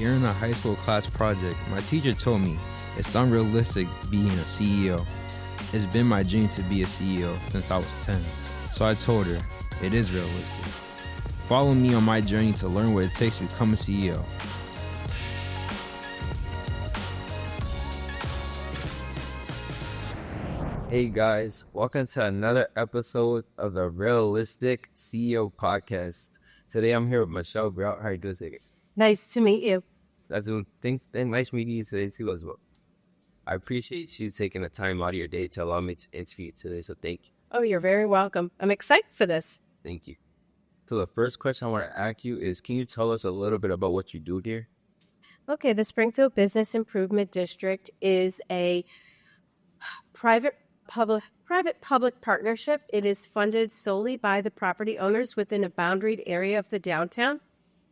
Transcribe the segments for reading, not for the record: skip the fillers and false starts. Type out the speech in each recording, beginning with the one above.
During a high school class project, my teacher told me it's unrealistic being a CEO. It's been my dream to be a CEO since I was 10, so I told her it is realistic. Follow me on my journey to learn what it takes to become a CEO. Hey guys, welcome to another episode of the Realistic CEO Podcast. Today I'm here with Michelle Grout. How are you doing today? Nice to meet you. Thanks, and nice meeting you today too as well. I appreciate you taking the time out of your day to allow me to interview you today, so thank you. Oh, you're very welcome. I'm excited for this. Thank you. So the first question I want to ask you is, can you tell us a little bit about what you do here? Okay, the Springfield Business Improvement District is a private-public partnership. It is funded solely by the property owners within a boundaried area of the downtown,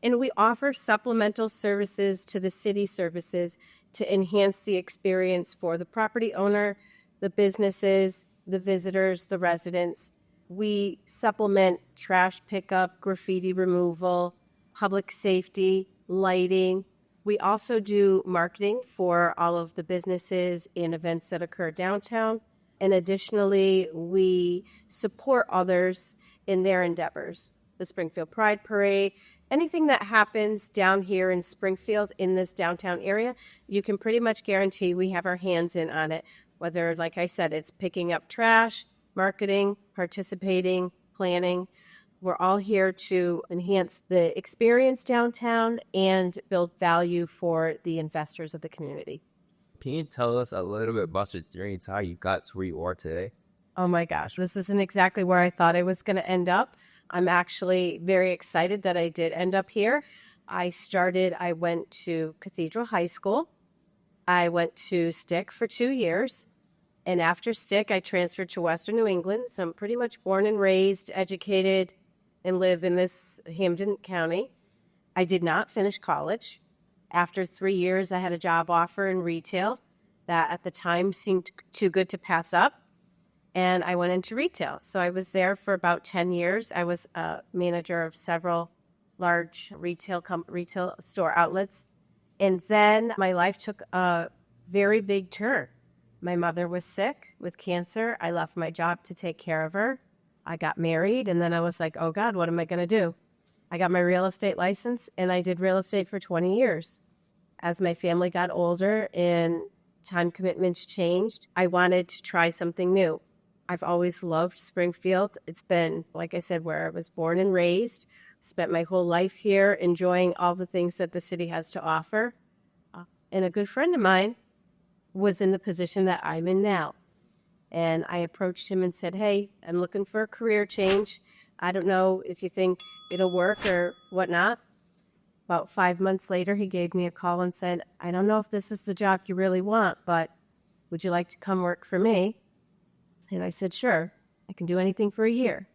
and we offer supplemental services to the city services to enhance the experience for the property owner, the businesses, the visitors, the residents. We supplement trash pickup, graffiti removal, public safety, lighting. We also do marketing for all of the businesses and events that occur downtown. And additionally, we support others in their endeavors. The Springfield Pride Parade, anything that happens down here in Springfield in this downtown area, you can pretty much guarantee we have our hands in on it. Whether, like I said, it's picking up trash, marketing, participating, planning. We're all here to enhance the experience downtown and build value for the investors of the community. Can you tell us a little bit about your journey to how you got to where you are today? Oh my gosh, this isn't exactly where I thought I was going to end up. I'm actually very excited that I did end up here. I went to Cathedral High School. I went to Stick for 2 years. And after Stick, I transferred to Western New England. So I'm pretty much born and raised, educated, and live in this Hampden County. I did not finish college. After 3 years, I had a job offer in retail that at the time seemed too good to pass up. And I went into retail. So I was there for about 10 years. I was a manager of several large retail store outlets. And then my life took a very big turn. My mother was sick with cancer. I left my job to take care of her. I got married, and then I was like, oh God, what am I going to do? I got my real estate license, and I did real estate for 20 years. As my family got older and time commitments changed, I wanted to try something new. I've always loved Springfield. It's been, like I said, where I was born and raised. Spent my whole life here enjoying all the things that the city has to offer. And a good friend of mine was in the position that I'm in now. And I approached him and said, hey, I'm looking for a career change. I don't know if you think it'll work or whatnot. About 5 months later, he gave me a call and said, I don't know if this is the job you really want, but would you like to come work for me? And I said, sure, I can do anything for a year.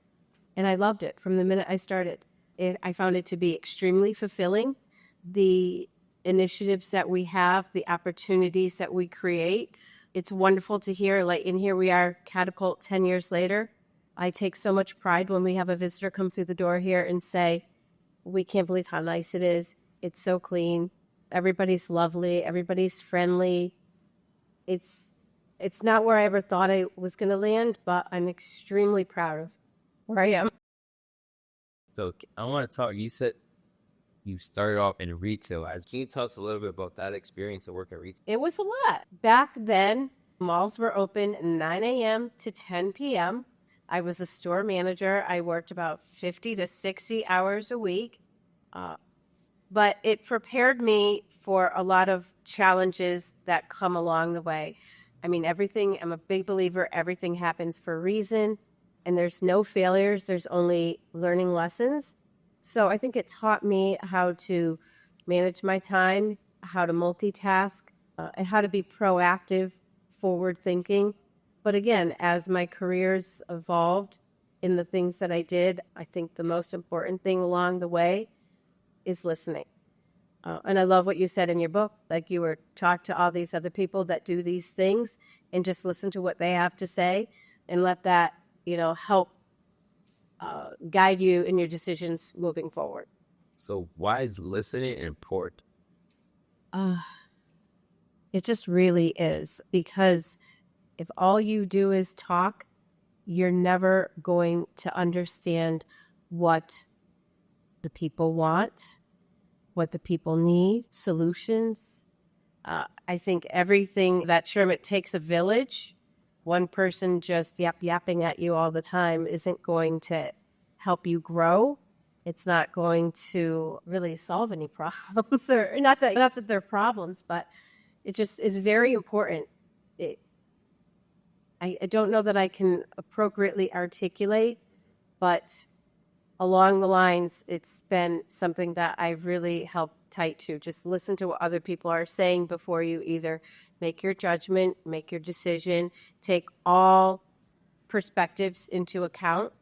And I loved it from the minute I started. I found it to be extremely fulfilling. The initiatives that we have, the opportunities that we create, it's wonderful to hear, and here we are, Catapult 10 years later. I take so much pride when we have a visitor come through the door here and say, we can't believe how nice it is. It's so clean. Everybody's lovely. Everybody's friendly. It's not where I ever thought I was going to land, but I'm extremely proud of where I am. So I want to talk, you said you started off in retail. Can you tell us a little bit about that experience of working at retail? It was a lot. Back then, malls were open 9 a.m. to 10 p.m. I was a store manager. I worked about 50 to 60 hours a week. But it prepared me for a lot of challenges that come along the way. I mean, I'm a big believer, everything happens for a reason, and there's no failures, there's only learning lessons. So I think it taught me how to manage my time, how to multitask, and how to be proactive, forward thinking. But again, as my careers evolved in the things that I did, I think the most important thing along the way is listening. And I love what you said in your book, like you were talk to all these other people that do these things and just listen to what they have to say and let that, help guide you in your decisions moving forward. So why is listening important? It just really is, because if all you do is talk, you're never going to understand what the people want, what the people need, solutions. I think everything that term, it takes a village. One person just yapping at you all the time isn't going to help you grow. It's not going to really solve any problems, or not that they're problems, but it just is very important. I don't know that I can appropriately articulate, but along the lines, it's been something that I've really held tight to. Just listen to what other people are saying before you either make your judgment, make your decision, take all perspectives into account.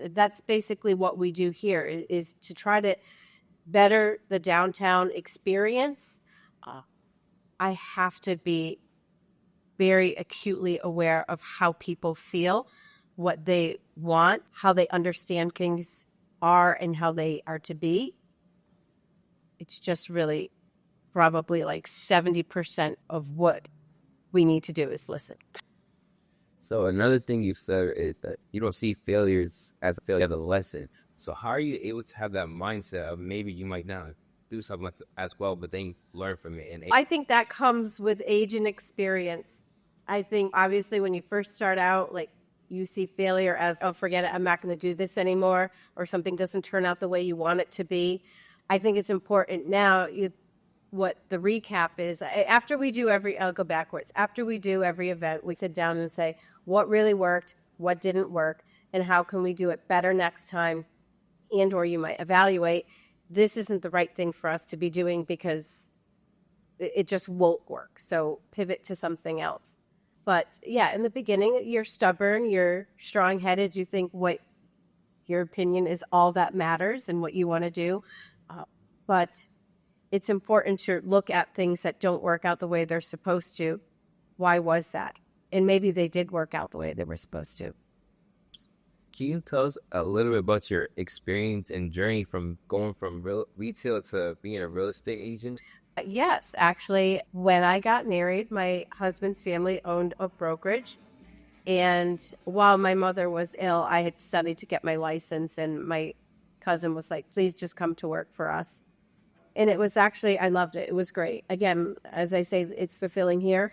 That's basically what we do here, is to try to better the downtown experience. I have to be very acutely aware of how people feel, what they want, how they understand things are, and how they are to be. It's just really probably like 70% of what we need to do is listen. So another thing you've said is that you don't see failures as a failure, as a lesson. So how are you able to have that mindset of maybe you might not do something like as well, but then learn from it? And I think that comes with age and experience. I think obviously when you first start out, like, you see failure as, oh, forget it, I'm not going to do this anymore, or something doesn't turn out the way you want it to be. I think it's important now, what the recap is, after we do I'll go backwards. After we do every event, we sit down and say, what really worked, what didn't work, and how can we do it better next time? And or you might evaluate, this isn't the right thing for us to be doing because it just won't work. So pivot to something else. But yeah, in the beginning, you're stubborn, you're strong-headed, you think what your opinion is all that matters and what you want to do. But it's important to look at things that don't work out the way they're supposed to. Why was that? And maybe they did work out the way they were supposed to. can you tell us a little bit about your experience and journey from going from retail to being a real estate agent? Yes, actually, when I got married, my husband's family owned a brokerage. And while my mother was ill, I had studied to get my license, and my cousin was like, please just come to work for us. And it was actually, I loved it. It was great. Again, as I say, it's fulfilling here.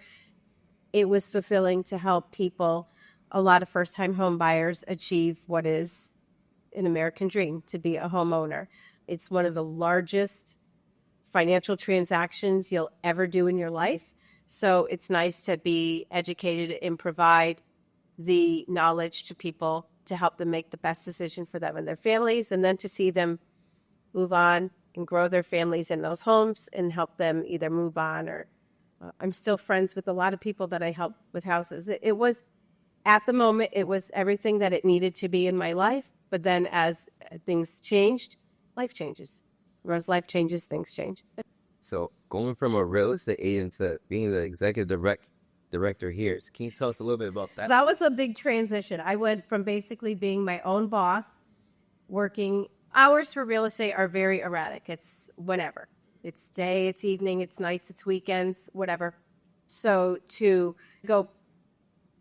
It was fulfilling to help people, a lot of first-time home buyers, achieve what is an American dream, to be a homeowner. It's one of the largest financial transactions you'll ever do in your life. So it's nice to be educated and provide the knowledge to people to help them make the best decision for them and their families, and then to see them move on and grow their families in those homes and help them either move on or I'm still friends with a lot of people that I help with houses. It was, at the moment, it was everything that it needed to be in my life. But then as things changed, life changes. As life changes, things change. So going from a real estate agent to being the executive director here, can you tell us a little bit about that? That was a big transition. I went from basically being my own boss, working. Hours for real estate are very erratic. It's whenever. It's day, it's evening, it's nights, it's weekends, whatever. So to go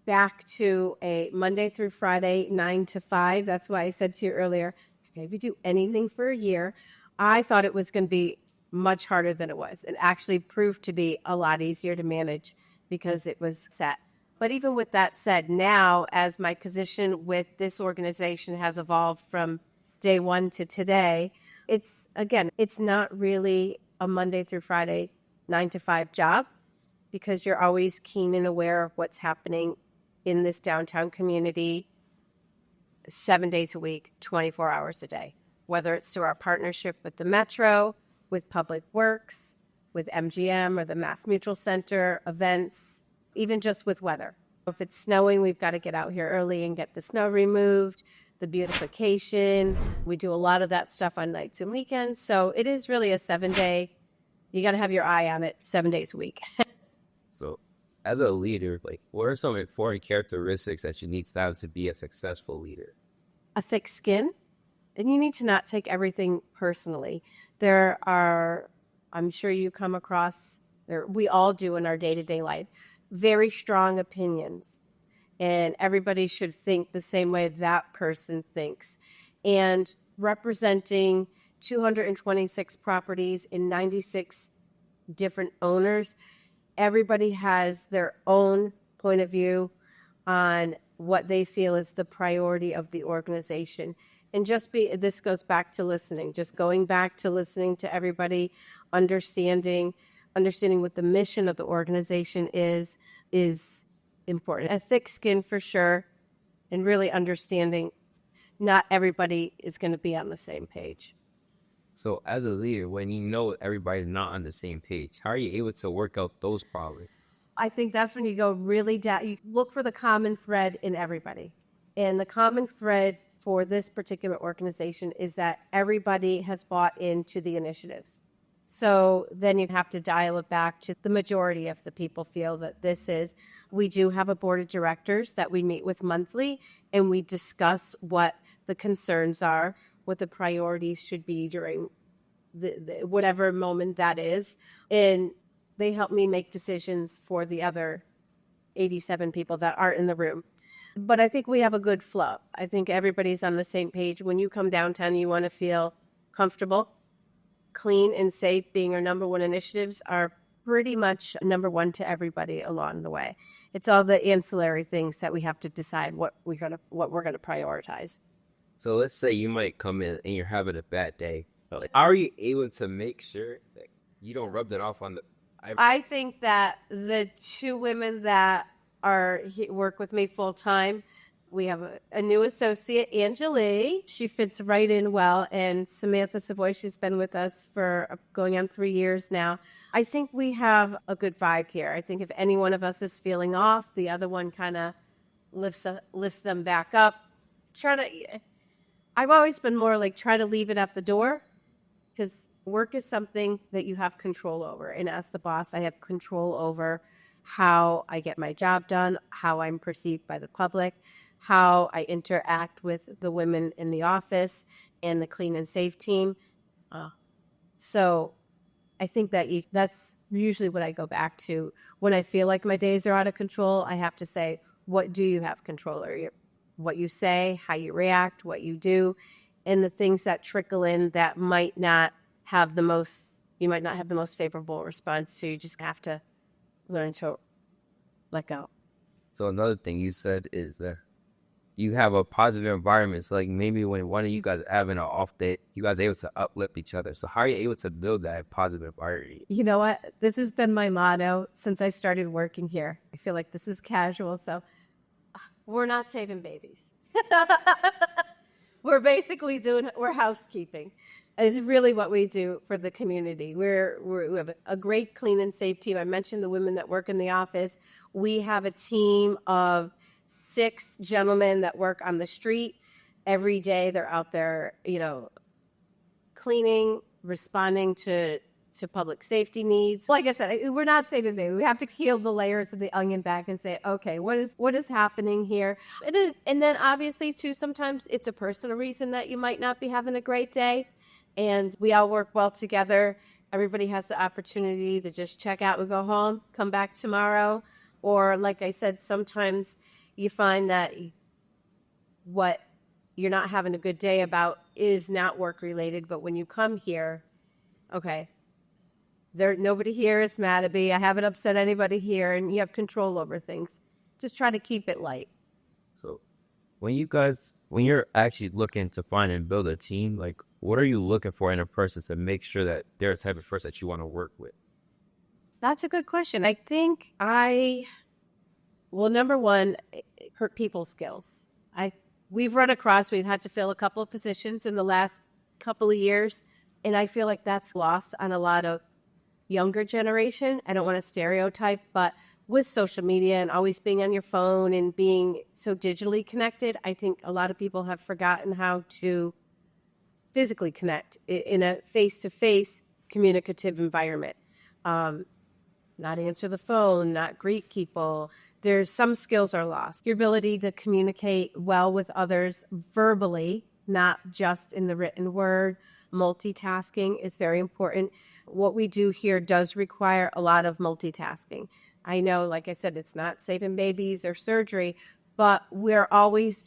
back to a Monday through Friday, 9 to 5, that's why I said to you earlier, if you do anything for a year, I thought it was going to be much harder than it was. It actually proved to be a lot easier to manage because it was set. But even with that said, now as my position with this organization has evolved from day one to today, it's not really a Monday through Friday 9 to 5 job, because you're always keen and aware of what's happening in this downtown community 7 days a week, 24 hours a day, whether it's through our partnership with the Metro, with Public Works, with MGM or the Mass Mutual Center, events, even just with weather. If it's snowing, we've got to get out here early and get the snow removed, the beautification. We do a lot of that stuff on nights and weekends. So it is really a 7-day, you got to have your eye on it 7 days a week. So as a leader, what are some important characteristics that you need to have to be a successful leader? A thick skin, and you need to not take everything personally. There are I'm sure you come across, or we all do in our day-to-day life, very strong opinions. And everybody should think the same way that person thinks. And representing 226 properties in 96 different owners, everybody has their own point of view on what they feel is the priority of the organization. And this goes back to listening, just going back to listening to everybody, understanding what the mission of the organization is important. A thick skin for sure, and really understanding not everybody is going to be on the same page. So as a leader, when you know everybody's not on the same page, how are you able to work out those problems? I think that's when you go really down. You look for the common thread in everybody. And the common thread for this particular organization is that everybody has bought into the initiatives. So then you have to dial it back to the majority of the people feel that we do have a board of directors that we meet with monthly, and we discuss what the concerns are, what the priorities should be during the whatever moment that is. And they help me make decisions for the other 87 people that are in the room. But I think we have a good flow. I think everybody's on the same page. When you come downtown, you want to feel comfortable. Clean and safe being our number one initiatives are pretty much number one to everybody along the way. It's all the ancillary things that we have to decide what we're gonna prioritize. So let's say you might come in and you're having a bad day. How are you able to make sure that you don't rub that off on the... I think that the two women that work with me full time, we have a new associate, Angeli. She fits right in well. And Samantha Savoy, she's been with us for going on 3 years now. I think we have a good vibe here. I think if any one of us is feeling off, the other one kind of lifts them back up. I've always been more like try to leave it at the door, because work is something that you have control over. And as the boss, I have control over how I get my job done, how I'm perceived by the public, how I interact with the women in the office and the clean and safe team. So I think that's usually what I go back to. When I feel like my days are out of control, I have to say, what do you have control over? What you say, how you react, what you do, and the things that trickle in that might not have the most favorable response to. You just have to learn to let go. So another thing you said is that you have a positive environment. So like maybe when one of you guys are having an off day, you guys are able to uplift each other. So how are you able to build that positive environment? You know what? This has been my motto since I started working here. I feel like this is casual. So we're not saving babies. We're basically we're housekeeping. Is really what we do for the community. We have a great clean and safe team. I mentioned the women that work in the office. We have a team of 6 gentlemen that work on the street every day. They're out there, cleaning, responding to public safety needs. Like I said, we're not saving baby. We have to peel the layers of the onion back and say, okay, what is happening here? And then obviously too, sometimes it's a personal reason that you might not be having a great day. And we all work well together. Everybody has the opportunity to just check out and go home, come back tomorrow. Or like I said, sometimes you find that what you're not having a good day about is not work related. But when you come here, okay, nobody here is mad at me. I haven't upset anybody here, and you have control over things. Just try to keep it light. So when you're actually looking to find and build a team, like what are you looking for in a person to make sure that they're the type of person that you want to work with? That's a good question. I think number one, her people skills. We've had to fill a couple of positions in the last couple of years, and I feel like that's lost on a lot of younger generation. I don't want to stereotype, but with social media and always being on your phone and being so digitally connected, I think a lot of people have forgotten how to physically connect in a face-to-face communicative environment. Not answer the phone, not greet people. There's some skills are lost. Your ability to communicate well with others verbally, not just in the written word. multitasking is very important. What we do here does require a lot of multitasking. I know, like I said, it's not saving babies or surgery, but we're always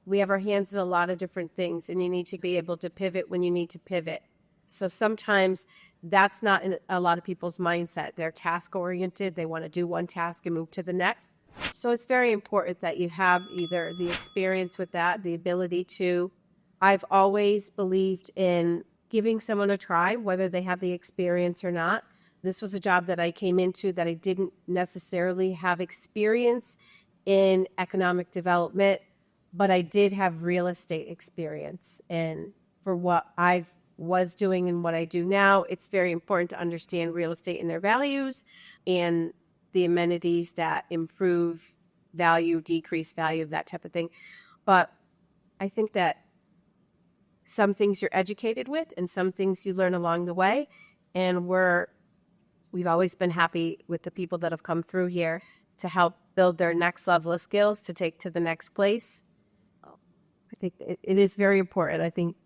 we have our hands in a lot of different things, and you need to be able to pivot when you need to pivot. So sometimes that's not in a lot of people's mindset. They're task oriented. They want to do one task and move to the next. So it's very important that you have either the experience with that, the ability to. I've always believed in giving someone a try, whether they have the experience or not. This was a job that I came into that I didn't necessarily have experience in economic development, but I did have real estate experience. And for what I was doing and what I do now, it's very important to understand real estate and their values and the amenities that improve value, decrease value, that type of thing. But I think that some things you're educated with and some things you learn along the way. And we've always been happy with the people that have come through here to help build their next level of skills to take to the next place. I think it is very important. I think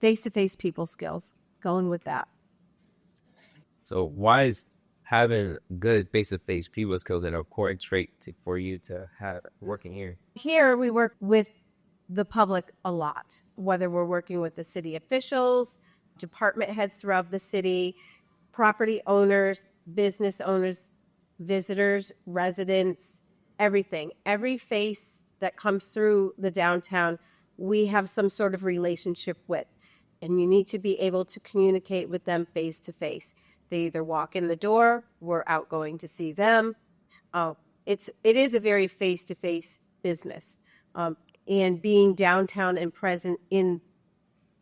face-to-face people skills, going with that. So why is having good face-to-face people skills an important trait for you to have working here? Here we work with the public a lot, whether we're working with the city officials, department heads throughout the city, property owners, business owners, visitors, residents, everything. Every face that comes through the downtown, we have some sort of relationship with. And you need to be able to communicate with them face to face. They either walk in the door, we're out going to see them. It is a very face to face business. And being downtown and present in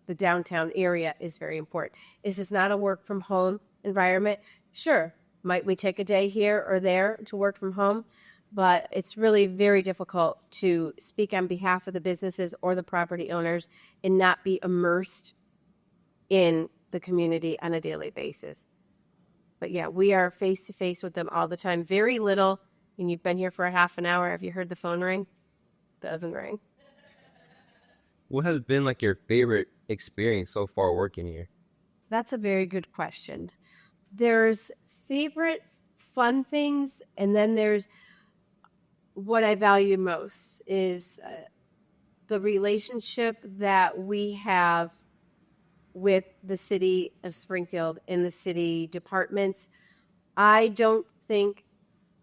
the downtown area is very important. Is this not a work from home environment? Sure. Might we take a day here or there to work from home? But it's really very difficult to speak on behalf of the businesses or the property owners and not be immersed in the community on a daily basis. But yeah, we are face to face with them all the time. Very little. And you've been here for a half an hour. Have you heard the phone ring? Doesn't ring. What has been like your favorite experience so far working here? That's a very good question. There's favorite fun things, and then there's what I value most is the relationship that we have with the city of Springfield and the city departments. I don't think,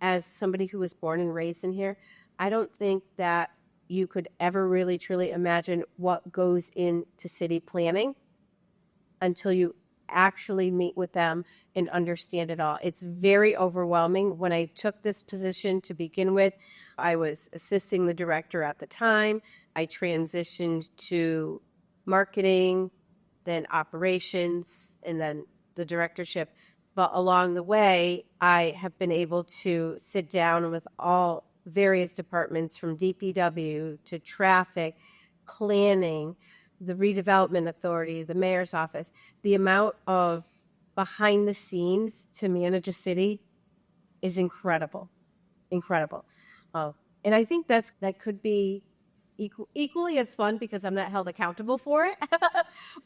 as somebody who was born and raised in here, I don't think that you could ever really truly imagine what goes into city planning until you actually meet with them and understand it all. It's very overwhelming. When I took this position to begin with, I was assisting the director at the time. I transitioned to marketing, then operations, and then the directorship. But along the way, I have been able to sit down with all various departments from DPW to traffic, planning, the redevelopment authority, the mayor's office. The amount of behind the scenes to manage a city is incredible. And I think that could be equally as fun because I'm not held accountable for it.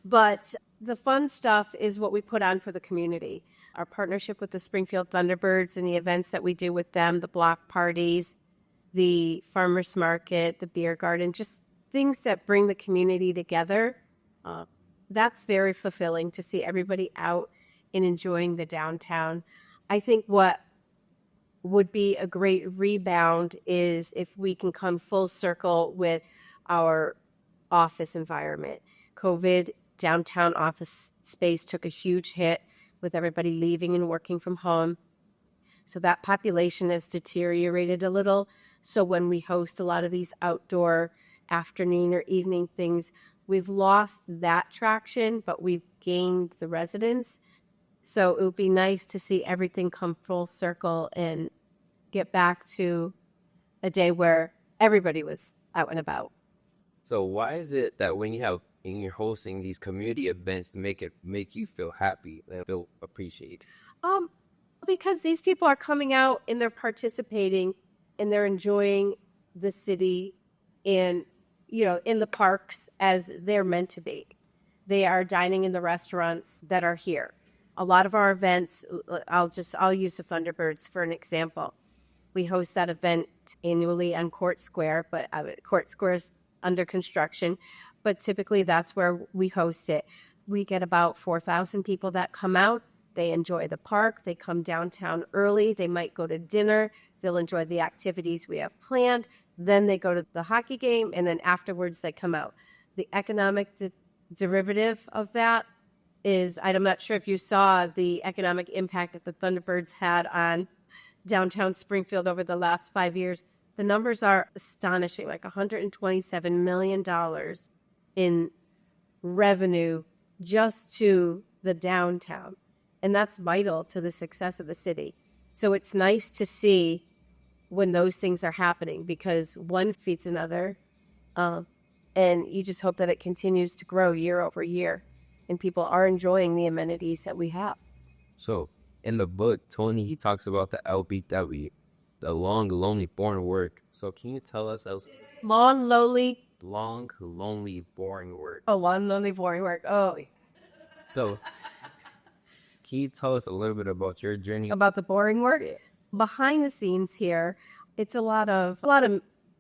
But the fun stuff is what we put on for the community. Our partnership with the Springfield Thunderbirds and the events that we do with them, the block parties, the farmers market, the beer garden, just things that bring the community together. That's very fulfilling to see everybody out and enjoying the downtown. I think what would be a great rebound is if we can come full circle with our office environment. COVID, downtown office space took a huge hit with everybody leaving and working from home. So that population has deteriorated a little. So when we host a lot of these outdoor afternoon or evening things, we've lost that traction, but we've gained the residents. So it would be nice to see everything come full circle and get back to a day where everybody was out and about. So why is it that when you're hosting these community events to make you feel happy and feel appreciated? Because these people are coming out and they're participating and they're enjoying the city and, in the parks as they're meant to be. they are dining in the restaurants that are here. A lot of our events, I'll use the Thunderbirds for an example. We host that event annually on Court Square, but Court Square is under construction, but typically that's where we host it. We get about 4,000 people that come out. They enjoy the park. They come downtown early. They might go to dinner. They'll enjoy the activities we have planned. Then they go to the hockey game, and then afterwards they come out. The economic derivative of that is, I'm not sure if you saw the economic impact that the Thunderbirds had on downtown Springfield over the last 5 years. The numbers are astonishing, like $127 million in revenue just to the downtown. And that's vital to the success of the city. So it's nice to see when those things are happening, because one feeds another. And you just hope that it continues to grow year over year and people are enjoying the amenities that we have. So in the book, Tony, he talks about the LBW, the long, lonely, boring work. So can you tell us Long, lonely, boring work? Oh, long, lonely, boring work. Oh, So can you tell us a little bit about your journey? about the boring work? Behind the scenes here, it's a lot of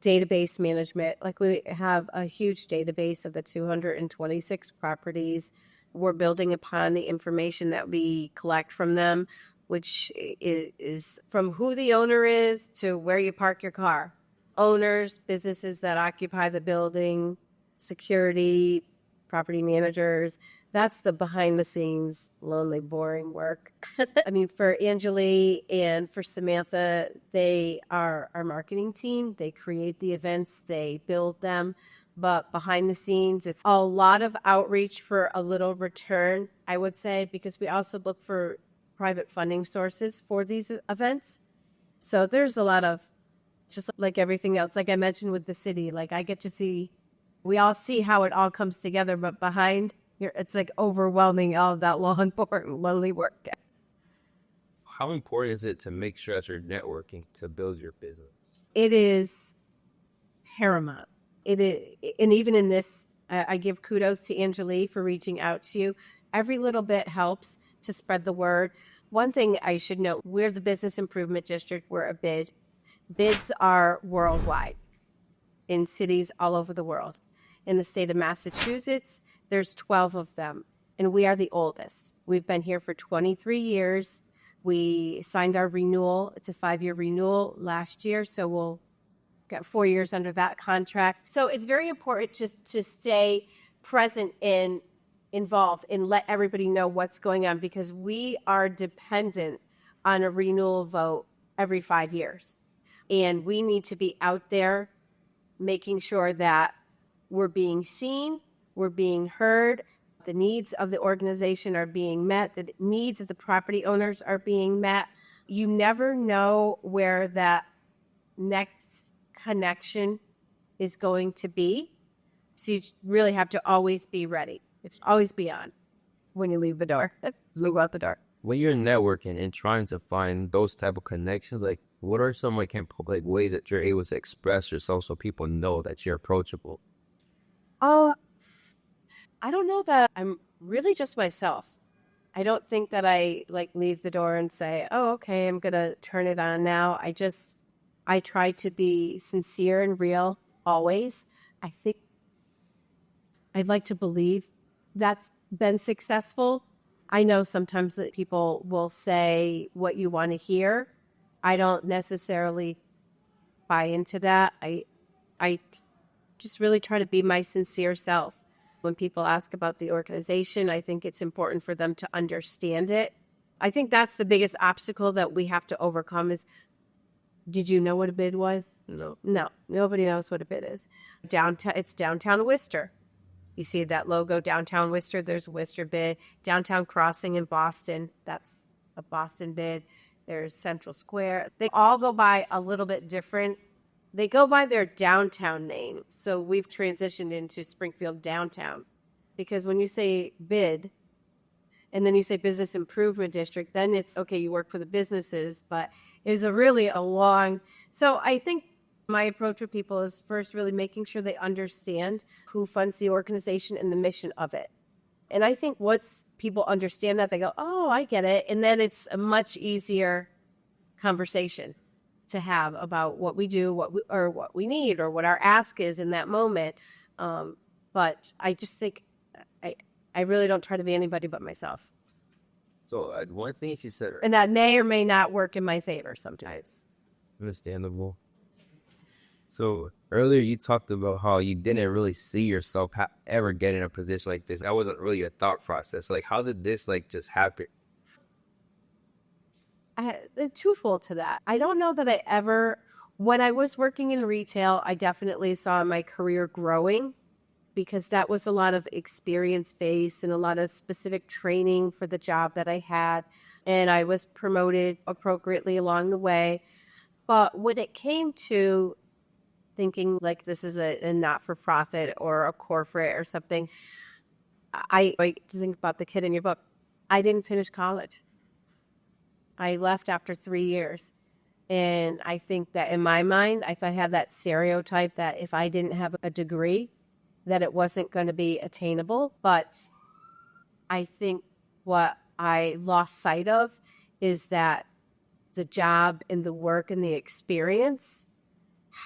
database management. Like, we have a huge database of the 226 properties. We're building upon the information that we collect from them, which is from who the owner is to where you park your car. Owners, businesses that occupy the building, security, property managers. That's the behind the scenes, lonely, boring work. I mean, for Angeli and for Samantha, they are our marketing team. They create the events, they build them. But behind the scenes, it's a lot of outreach for a little return, I would say, because we also look for private funding sources for these events. So there's a lot of, just like everything else, like I mentioned with the city, like I get to see, we all see how it all comes together, but behind, it's like overwhelming, all of that long, boring, lonely work. How important is it to make sure that you're networking to build your business? It is paramount. It is, and even in this, I give kudos to Angeli for reaching out to you. Every little bit helps to spread the word. One thing I should note, we're the Business Improvement District. We're a bid. Bids are worldwide in cities all over the world. In the state of Massachusetts, there's 12 of them, and we are the oldest. We've been here for 23 years. We signed our renewal. It's a 5-year renewal last year, so we'll get 4 years under that contract. So it's very important just to stay present and involved and let everybody know what's going on, because we are dependent on a renewal vote every 5 years. And we need to be out there making sure that we're being seen, we're being heard, the needs of the organization are being met, the needs of the property owners are being met. You never know where that next connection is going to be. So you really have to always be ready. Always be on when you leave the door. So go out the door. When you're networking and trying to find those type of connections, like what are some like ways that you're able to express yourself so people know that you're approachable? Oh, I don't know that I'm really just myself. I don't think that I like leave the door and say, oh, okay, I'm going to turn it on now. I try to be sincere and real always. I think I'd like to believe that's been successful. I know sometimes that people will say what you want to hear. I don't necessarily buy into that. I just really try to be my sincere self. When people ask about the organization, I think it's important for them to understand it. I think that's the biggest obstacle that we have to overcome is, did you know what a bid was? No, nobody knows what a bid is. It's downtown Worcester. You see that logo, downtown Worcester, there's a Worcester bid. Downtown Crossing in Boston, that's a Boston bid. There's Central Square. They all go by a little bit different. They go by their downtown name. So we've transitioned into Springfield downtown, because when you say bid and then you say Business Improvement District, then it's okay, you work for the businesses, but it's really a long. So I think my approach with people is first really making sure they understand who funds the organization and the mission of it. And I think once people understand that, they go, oh, I get it. And then it's a much easier conversation to have about what we do, what we need, or what our ask is in that moment. But I just think I really don't try to be anybody but myself. So one thing she said, And that may or may not work in my favor sometimes. understandable. So earlier you talked about how you didn't really see yourself ever get in a position like this. That wasn't really your thought process. Like, how did this like just happen? Twofold to that. I don't know that I ever, when I was working in retail, I definitely saw my career growing because that was a lot of experience based and a lot of specific training for the job that I had. And I was promoted appropriately along the way. But when it came to thinking like this is a not-for-profit or a corporate or something, I like to think about the kid in your book. I didn't finish college. I left after 3 years. And I think that in my mind, if I had that stereotype that if I didn't have a degree, that it wasn't going to be attainable. But I think what I lost sight of is that the job and the work and the experience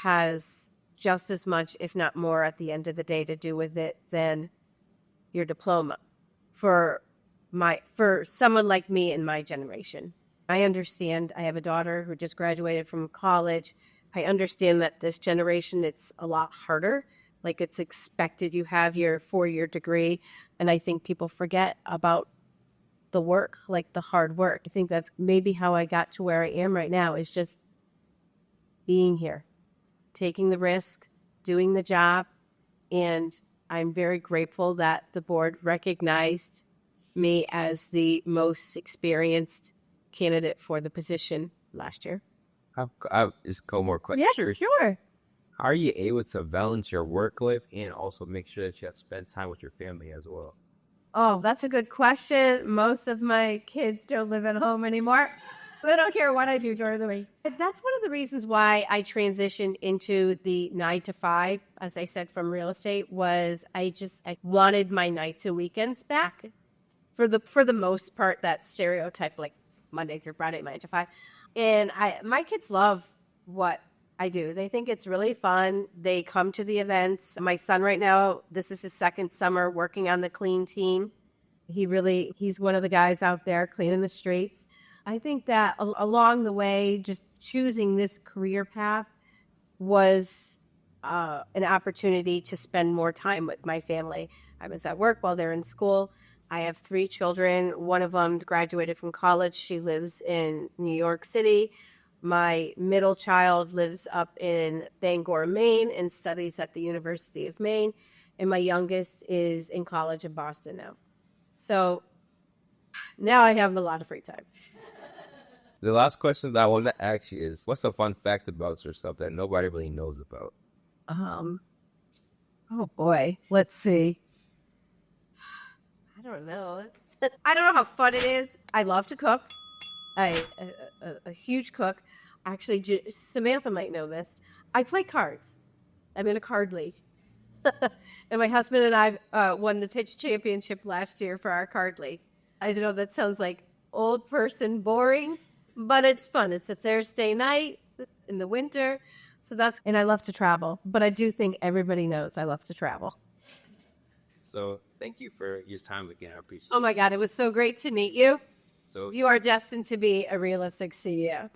has just as much, if not more, at the end of the day to do with it than your diploma for someone like me in my generation. I understand. I have a daughter who just graduated from college. I understand that this generation, it's a lot harder. Like it's expected you have your 4-year degree. And I think people forget about the work, like the hard work. I think that's maybe how I got to where I am right now is just being here, taking the risk, doing the job. And I'm very grateful that the board recognized me as the most experienced candidate for the position last year. I've just got more questions. Yeah, sure. How are you able to balance your work life and also make sure that you have spent time with your family as well? Oh, that's a good question. Most of my kids don't live at home anymore. They don't care what I do during the week. That's one of the reasons why I transitioned into the 9 to 5, as I said, from real estate, was I wanted my nights and weekends back. For the most part, that stereotype, like Monday through Friday, 9 to 5. And my kids love what I do. They think it's really fun. They come to the events. My son right now, this is his second summer working on the clean team. He's one of the guys out there cleaning the streets. I think that along the way, just choosing this career path was an opportunity to spend more time with my family. I was at work while they're in school. I have 3 children. One of them graduated from college. She lives in New York City. My middle child lives up in Bangor, Maine, and studies at the University of Maine. And my youngest is in college in Boston now. So now I have a lot of free time. The last question that I want to ask you is, what's a fun fact about yourself that nobody really knows about? Oh boy, let's see. I don't know. I don't know how fun it is. I love to cook. I'm a huge cook. Actually, Samantha might know this. I play cards. I'm in a card league. And my husband and I won the pitch championship last year for our card league. I know that sounds like old person boring, but it's fun. It's a Thursday night in the winter. And I love to travel, but I do think everybody knows I love to travel. So thank you for your time again. I appreciate it. Oh my God, it was so great to meet you. So You are destined to be a realistic CEO.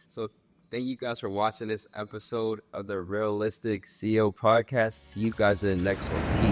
So thank you guys for watching this episode of the Realistic CEO podcast. See you guys in the next one.